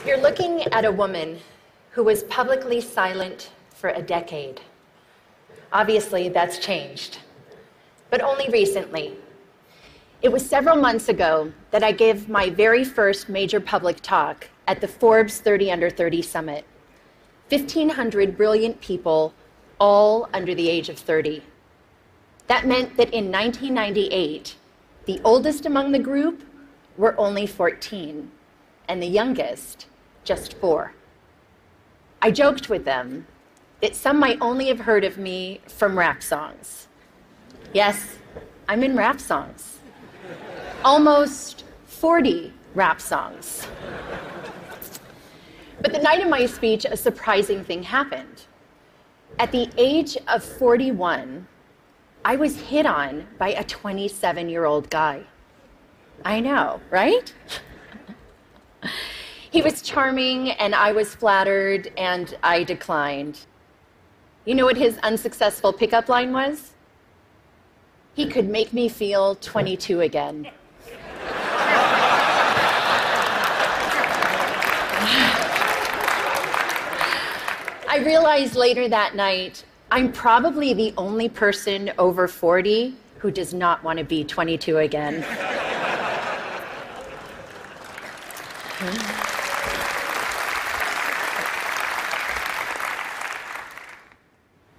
You're looking at a woman who was publicly silent for a decade. Obviously, that's changed, but only recently. It was several months ago that I gave my very first major public talk at the Forbes 30 Under 30 Summit. 1,500 brilliant people, all under the age of 30. That meant that in 1998, the oldest among the group were only 14, and the youngest just 4. I joked with them that some might only have heard of me from rap songs. Yes, I'm in rap songs. Almost 40 rap songs. But the night of my speech, a surprising thing happened. At the age of 41, I was hit on by a 27-year-old guy. I know, right? He was charming, and I was flattered, and I declined. You know what his unsuccessful pickup line was? He could make me feel 22 again. I realized later that night, I'm probably the only person over 40 who does not want to be 22 again.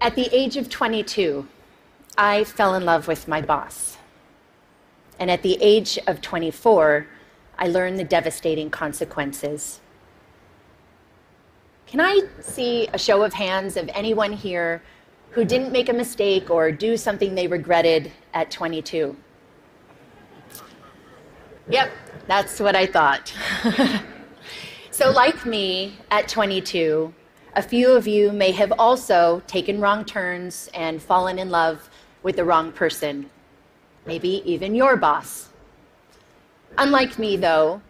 At the age of 22, I fell in love with my boss. And at the age of 24, I learned the devastating consequences. Can I see a show of hands of anyone here who didn't make a mistake or do something they regretted at 22? Yep, that's what I thought. So like me, at 22, a few of you may have also taken wrong turns and fallen in love with the wrong person, maybe even your boss. Unlike me, though,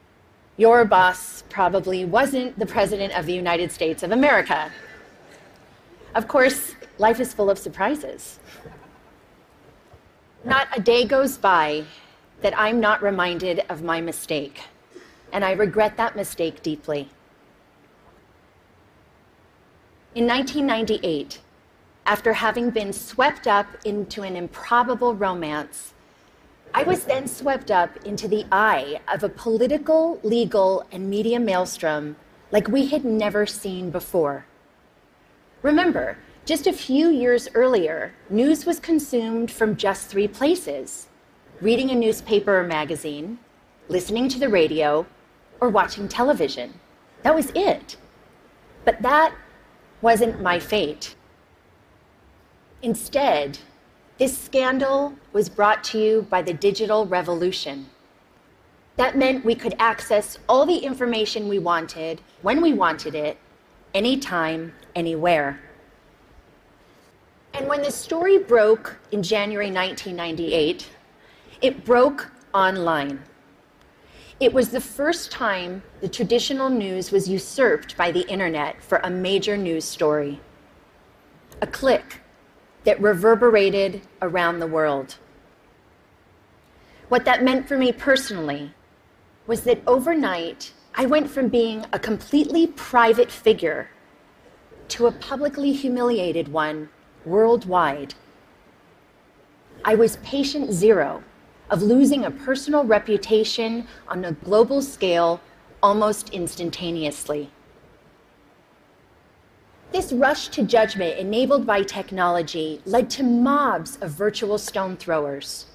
your boss probably wasn't the President of the United States of America. Of course, life is full of surprises. Not a day goes by that I'm not reminded of my mistake, and I regret that mistake deeply. In 1998, after having been swept up into an improbable romance, I was then swept up into the eye of a political, legal, and media maelstrom like we had never seen before. Remember, just a few years earlier, news was consumed from just 3 places: reading a newspaper or magazine, listening to the radio, or watching television. That was it. But that wasn't my fate. Instead, this scandal was brought to you by the digital revolution. That meant we could access all the information we wanted, when we wanted it, anytime, anywhere. And when the story broke in January 1998, it broke online. It was the first time the traditional news was usurped by the internet for a major news story. A click that reverberated around the world. What that meant for me personally was that overnight, I went from being a completely private figure to a publicly humiliated one worldwide. I was patient zero of losing a personal reputation on a global scale almost instantaneously. This rush to judgment enabled by technology led to mobs of virtual stone throwers.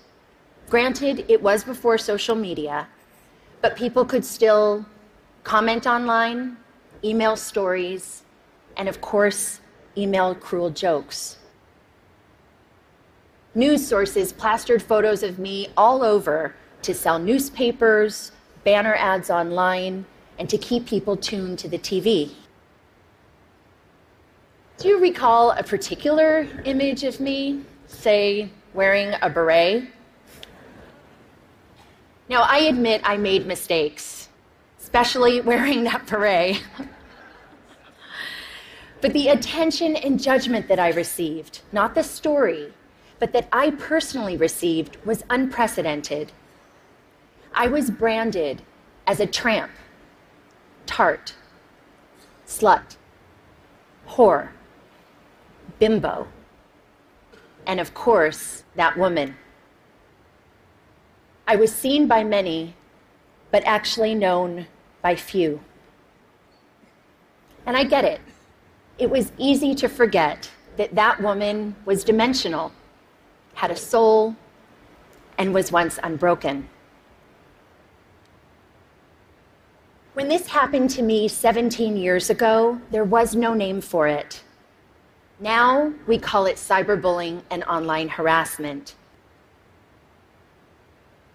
Granted, it was before social media, but people could still comment online, email stories, and of course, email cruel jokes. News sources plastered photos of me all over to sell newspapers, banner ads online, and to keep people tuned to the TV. Do you recall a particular image of me, say, wearing a beret? Now, I admit I made mistakes, especially wearing that beret. But the attention and judgment that I received, not the story, but that I personally received, was unprecedented. I was branded as a tramp, tart, slut, whore, bimbo, and of course, that woman. I was seen by many, but actually known by few. And I get it. It was easy to forget that that woman was dimensional, had a soul, and was once unbroken. When this happened to me 17 years ago, there was no name for it. Now we call it cyberbullying and online harassment.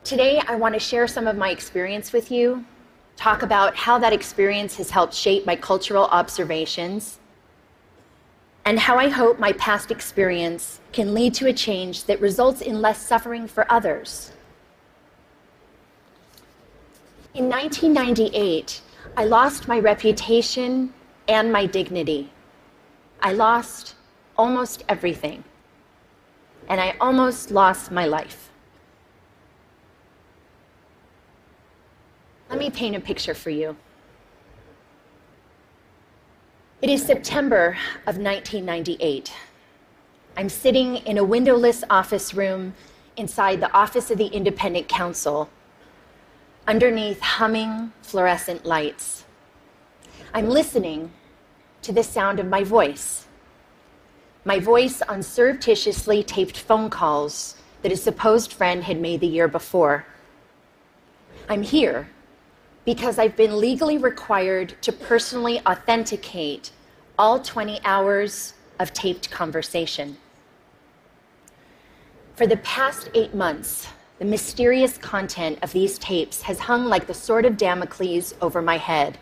Today, I want to share some of my experience with you, talk about how that experience has helped shape my cultural observations, and how I hope my past experience can lead to a change that results in less suffering for others. In 1998, I lost my reputation and my dignity. I lost almost everything, and I almost lost my life. Let me paint a picture for you. It is September of 1998. I'm sitting in a windowless office room inside the office of the Independent Counsel, underneath humming fluorescent lights. I'm listening to the sound of my voice on surreptitiously taped phone calls that a supposed friend had made the year before. I'm here because I've been legally required to personally authenticate all 20 hours of taped conversation. For the past 8 months, the mysterious content of these tapes has hung like the sword of Damocles over my head.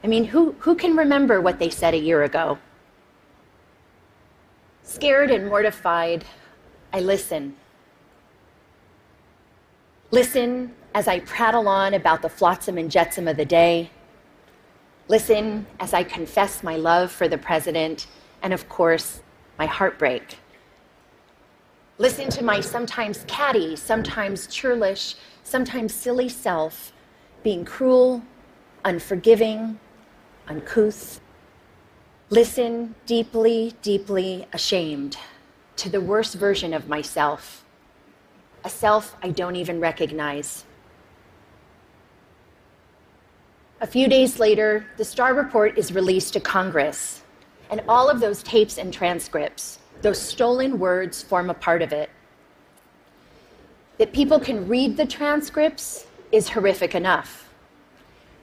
I mean, who can remember what they said a year ago? Scared and mortified, I listen. Listen as I prattle on about the flotsam and jetsam of the day. Listen as I confess my love for the president and, of course, my heartbreak. Listen to my sometimes catty, sometimes churlish, sometimes silly self being cruel, unforgiving, uncouth. Listen deeply, deeply ashamed to the worst version of myself, a self I don't even recognize. A few days later, the Starr Report is released to Congress, and all of those tapes and transcripts, those stolen words, form a part of it. That people can read the transcripts is horrific enough.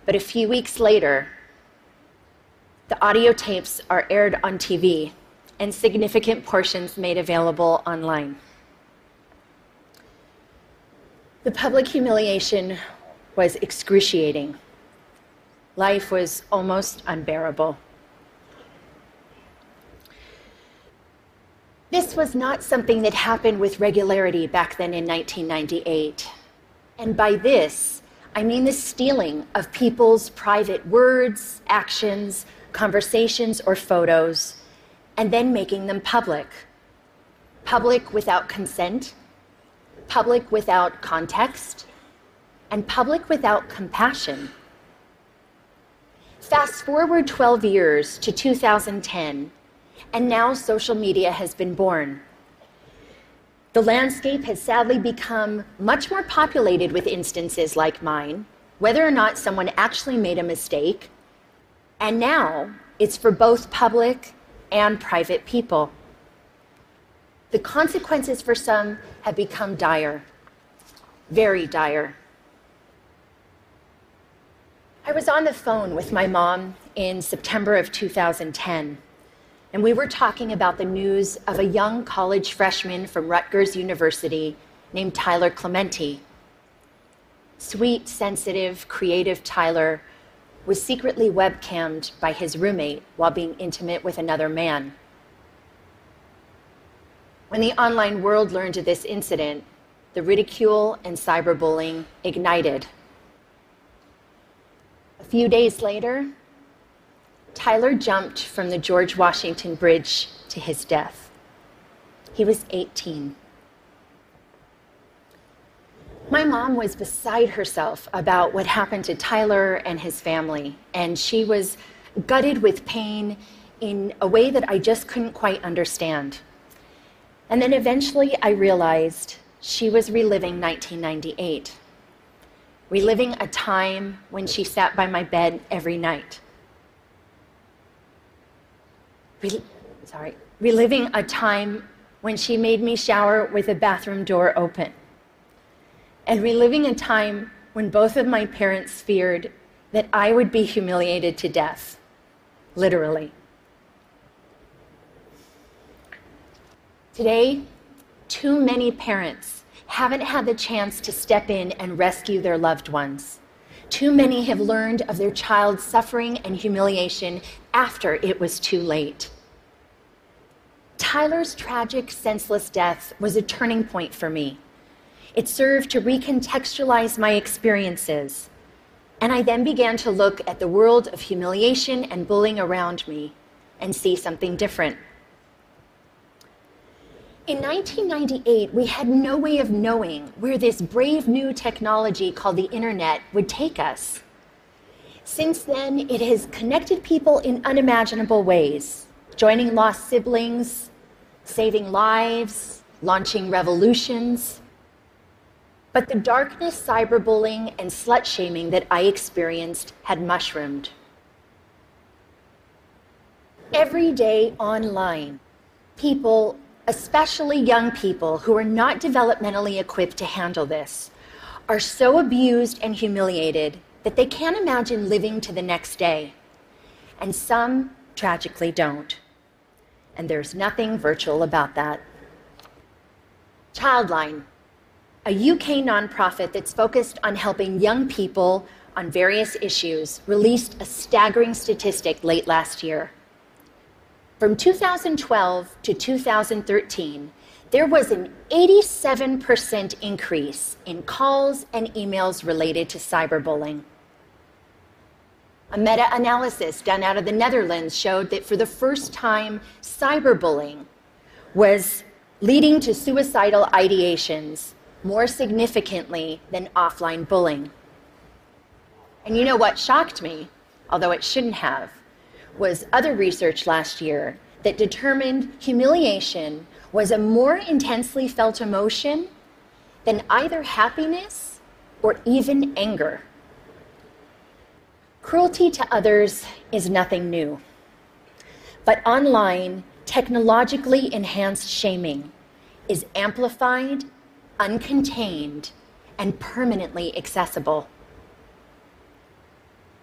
But a few weeks later, the audio tapes are aired on TV and significant portions made available online. The public humiliation was excruciating. Life was almost unbearable. This was not something that happened with regularity back then in 1998. And by this, I mean the stealing of people's private words, actions, conversations, or photos, and then making them public. Public without consent, public without context, and public without compassion. Fast forward 12 years to 2010, and now social media has been born. The landscape has sadly become much more populated with instances like mine, whether or not someone actually made a mistake, and now it's for both public and private people. The consequences for some have become dire, very dire. I was on the phone with my mom in September of 2010, and we were talking about the news of a young college freshman from Rutgers University named Tyler Clementi. Sweet, sensitive, creative Tyler was secretly webcammed by his roommate while being intimate with another man. When the online world learned of this incident, the ridicule and cyberbullying ignited. A few days later, Tyler jumped from the George Washington Bridge to his death. He was 18. My mom was beside herself about what happened to Tyler and his family, and she was gutted with pain in a way that I just couldn't quite understand. And then eventually I realized she was reliving 1998, reliving a time when she sat by my bed every night. Reliving a time when she made me shower with the bathroom door open. And reliving a time when both of my parents feared that I would be humiliated to death, literally. Today, too many parents haven't had the chance to step in and rescue their loved ones. Too many have learned of their child's suffering and humiliation after it was too late. Tyler's tragic, senseless death was a turning point for me. It served to recontextualize my experiences, and I then began to look at the world of humiliation and bullying around me and see something different. In 1998, we had no way of knowing where this brave new technology called the internet would take us. Since then, it has connected people in unimaginable ways, joining lost siblings, saving lives, launching revolutions. But the darkness, cyberbullying, and slut-shaming that I experienced had mushroomed. Every day online, people, especially young people who are not developmentally equipped to handle this, are so abused and humiliated that they can't imagine living to the next day. And some tragically don't. And there's nothing virtual about that. Childline, a UK nonprofit that's focused on helping young people on various issues, released a staggering statistic late last year. From 2012 to 2013, there was an 87% increase in calls and emails related to cyberbullying. A meta-analysis done out of the Netherlands showed that for the first time, cyberbullying was leading to suicidal ideations more significantly than offline bullying. And you know what shocked me, although it shouldn't have, was other research last year that determined humiliation was a more intensely felt emotion than either happiness or even anger. Cruelty to others is nothing new. But online, technologically enhanced shaming is amplified, uncontained, and permanently accessible.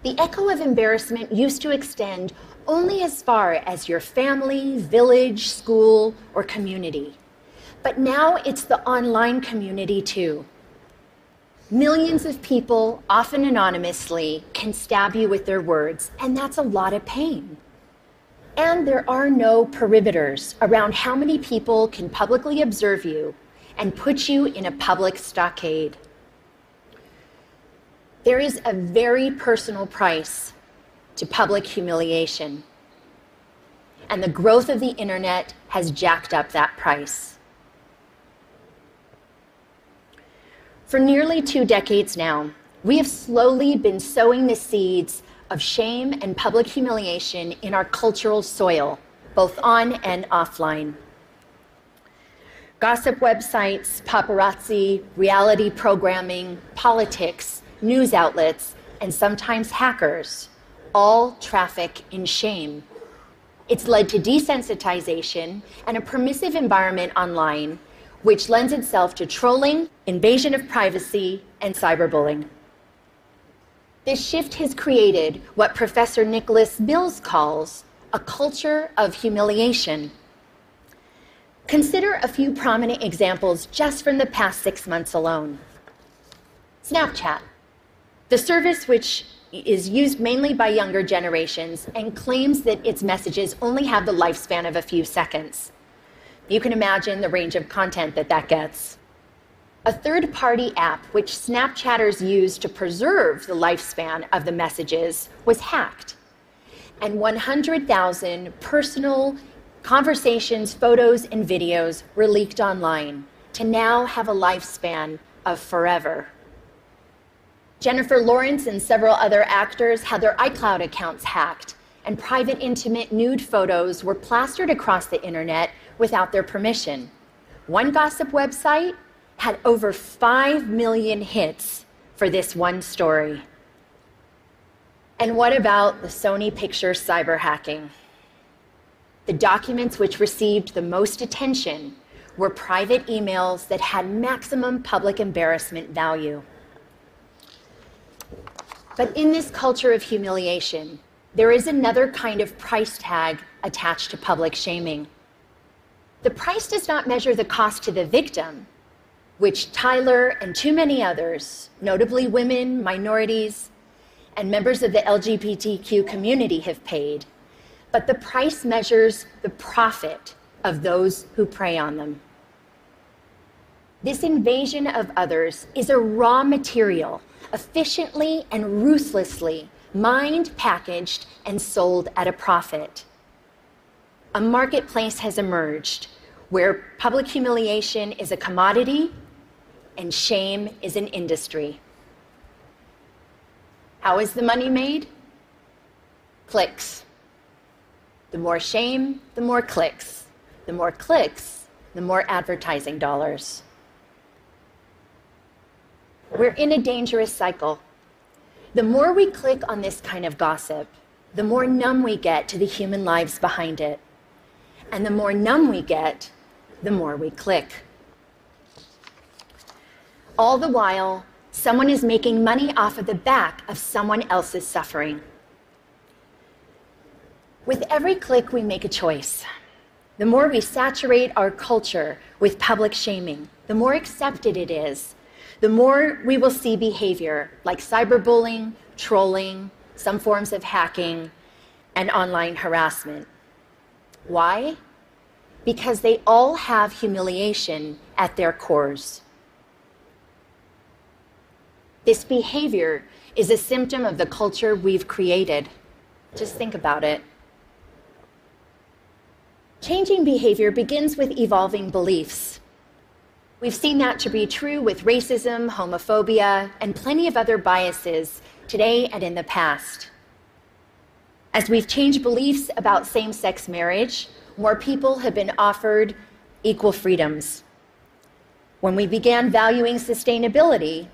The echo of embarrassment used to extend only as far as your family, village, school, or community. But now it's the online community too. Millions of people, often anonymously, can stab you with their words, and that's a lot of pain. And there are no perimeters around how many people can publicly observe you and put you in a public stockade. There is a very personal price to public humiliation, and the growth of the internet has jacked up that price. For nearly 2 decades now, we have slowly been sowing the seeds of shame and public humiliation in our cultural soil, both on and offline. Gossip websites, paparazzi, reality programming, politics, news outlets, and sometimes hackers all traffic in shame. It's led to desensitization and a permissive environment online, which lends itself to trolling, invasion of privacy, and cyberbullying. This shift has created what Professor Nicholas Mills calls a culture of humiliation. Consider a few prominent examples just from the past 6 months alone. Snapchat, the service which is used mainly by younger generations and claims that its messages only have the lifespan of a few seconds. You can imagine the range of content that gets. A third-party app which Snapchatters use to preserve the lifespan of the messages was hacked, and 100,000 personal conversations, photos, and videos were leaked online to now have a lifespan of forever. Jennifer Lawrence and several other actors had their iCloud accounts hacked and private, intimate nude photos were plastered across the internet without their permission. One gossip website had over 5 million hits for this one story. And what about the Sony Pictures cyber hacking? The documents which received the most attention were private emails that had maximum public embarrassment value. But in this culture of humiliation, there is another kind of price tag attached to public shaming. The price does not measure the cost to the victim, which Tyler and too many others, notably women, minorities, and members of the LGBTQ community have paid, but the price measures the profit of those who prey on them. This invasion of others is a raw material, efficiently and ruthlessly mined, packaged, and sold at a profit. A marketplace has emerged where public humiliation is a commodity and shame is an industry. How is the money made? Clicks. The more shame, the more clicks. The more clicks, the more advertising dollars. We're in a dangerous cycle. The more we click on this kind of gossip, the more numb we get to the human lives behind it. And the more numb we get, the more we click. All the while, someone is making money off of the back of someone else's suffering. With every click, we make a choice. The more we saturate our culture with public shaming, the more accepted it is, the more we will see behavior like cyberbullying, trolling, some forms of hacking, and online harassment. Why? Because they all have humiliation at their cores. This behavior is a symptom of the culture we've created. Just think about it. Changing behavior begins with evolving beliefs. We've seen that to be true with racism, homophobia, and plenty of other biases today and in the past. As we've changed beliefs about same-sex marriage, more people have been offered equal freedoms. When we began valuing sustainability,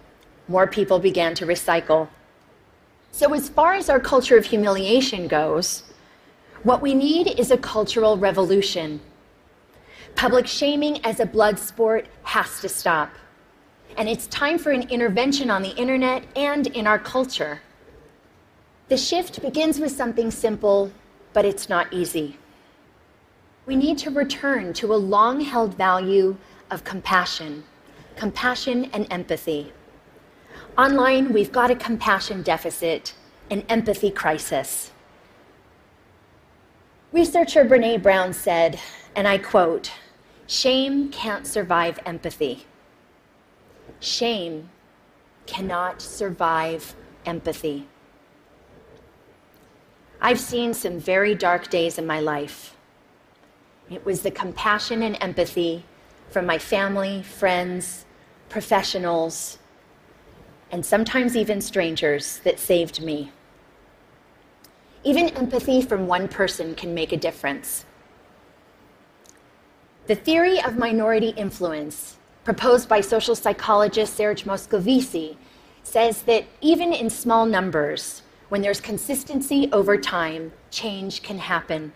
more people began to recycle. So as far as our culture of humiliation goes, what we need is a cultural revolution. Public shaming as a blood sport has to stop. And it's time for an intervention on the internet and in our culture. The shift begins with something simple, but it's not easy. We need to return to a long-held value of compassion and empathy. Online, we've got a compassion deficit, an empathy crisis. Researcher Brené Brown said, and I quote, "Shame can't survive empathy. Shame cannot survive empathy." I've seen some very dark days in my life. It was the compassion and empathy from my family, friends, professionals, and sometimes even strangers that saved me. Even empathy from one person can make a difference. The theory of minority influence, proposed by social psychologist Serge Moscovici, says that even in small numbers, when there's consistency over time, change can happen.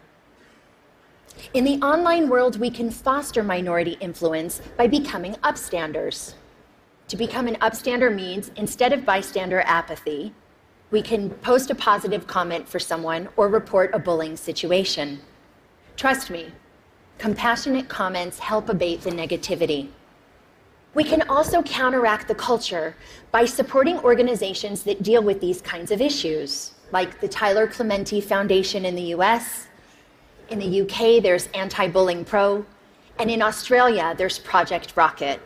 In the online world, we can foster minority influence by becoming upstanders. To become an upstander means, instead of bystander apathy, we can post a positive comment for someone or report a bullying situation. Trust me, compassionate comments help abate the negativity. We can also counteract the culture by supporting organizations that deal with these kinds of issues, like the Tyler Clementi Foundation in the US. In the UK, there's Anti-Bullying Pro, and in Australia, there's Project Rocket.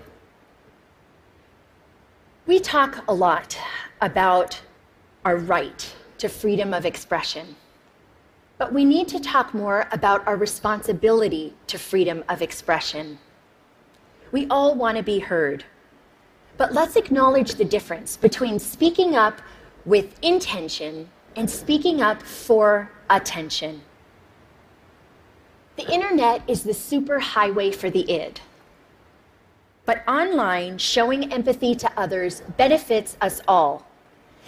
We talk a lot about our right to freedom of expression, but we need to talk more about our responsibility to freedom of expression. We all want to be heard, but let's acknowledge the difference between speaking up with intention and speaking up for attention. The internet is the superhighway for the id. But online, showing empathy to others benefits us all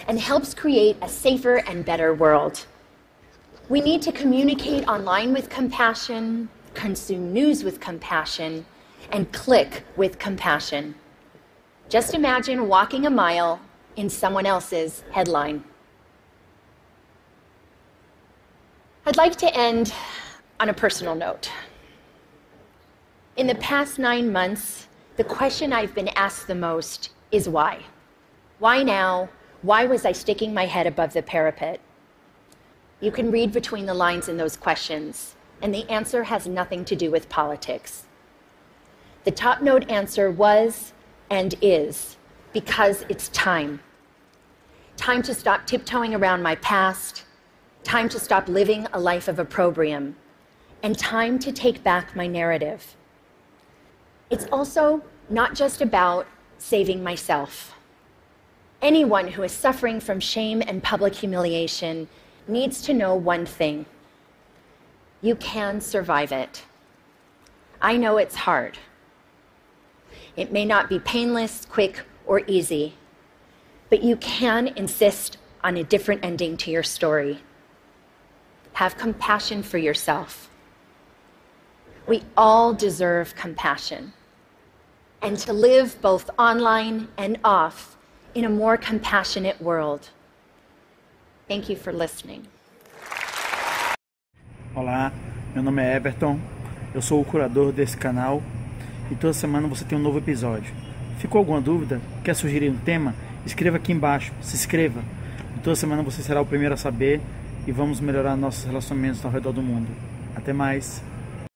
and helps create a safer and better world. We need to communicate online with compassion, consume news with compassion, and click with compassion. Just imagine walking a mile in someone else's headline. I'd like to end on a personal note. In the past 9 months, the question I've been asked the most is why? Why now? Why was I sticking my head above the parapet? You can read between the lines in those questions, and the answer has nothing to do with politics. The top note answer was and is because it's time. Time to stop tiptoeing around my past, time to stop living a life of opprobrium, and time to take back my narrative. It's also not just about saving myself. Anyone who is suffering from shame and public humiliation needs to know one thing. You can survive it. I know it's hard. It may not be painless, quick, or easy, but you can insist on a different ending to your story. Have compassion for yourself. We all deserve compassion, and to live both online and off in a more compassionate world. Thank you for listening. Olá, meu nome é Heverton, eu sou o curador desse canal e toda semana você tem um novo episódio. Ficou alguma dúvida? Quer sugerir um tema? Escreva aqui embaixo, se inscreva. E toda semana você será o primeiro a saber e vamos melhorar nossos relacionamentos ao redor do mundo. Até mais!